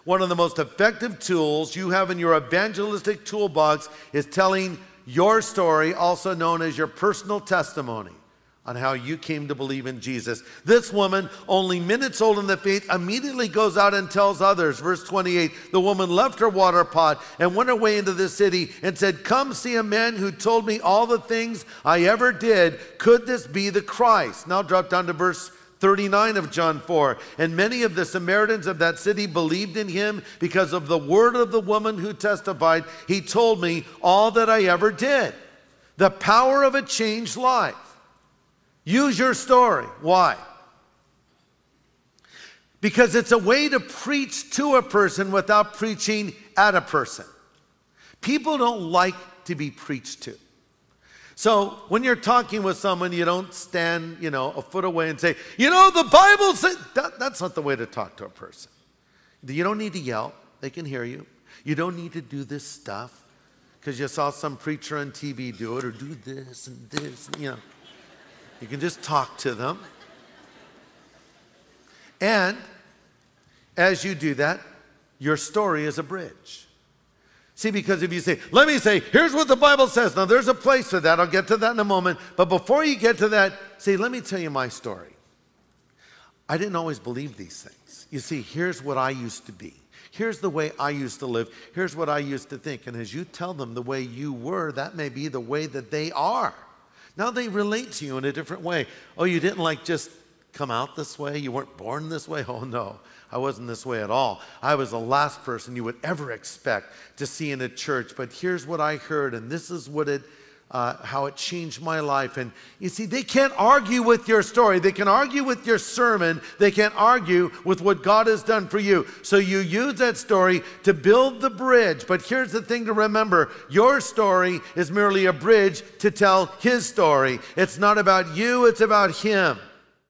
One of the most effective tools you have in your evangelistic toolbox is telling your story, also known as your personal testimony, on how you came to believe in Jesus. This woman, only minutes old in the faith, immediately goes out and tells others. Verse 28, the woman left her water pot and went away into the city and said, "Come see a man who told me all the things I ever did. Could this be the Christ?" Now drop down to verse 39 of John 4. And many of the Samaritans of that city believed in him because of the word of the woman who testified, "He told me all that I ever did." The power of a changed life. Use your story. Why? Because it's a way to preach to a person without preaching at a person. People don't like to be preached to. So when you're talking with someone, you don't stand, a foot away and say, the Bible said, that's not the way to talk to a person. You don't need to yell. They can hear you. You don't need to do this stuff because you saw some preacher on TV do it, or do this and this, You can just talk to them. And as you do that, your story is a bridge. See, because if you say, let me say, here's what the Bible says. Now, there's a place for that. I'll get to that in a moment. But before you get to that, say, let me tell you my story. I didn't always believe these things. You see, here's what I used to be. Here's the way I used to live. Here's what I used to think. And as you tell them the way you were, that may be the way that they are. Now they relate to you in a different way. Oh, you didn't just come out this way? You weren't born this way? Oh, no, I wasn't this way at all. I was the last person you would ever expect to see in a church. But here's what I heard, and this is what how it changed my life. And you see, they can't argue with your story. They can argue with your sermon. They can't argue with what God has done for you. So you use that story to build the bridge. But here's the thing to remember. Your story is merely a bridge to tell his story. It's not about you. It's about him.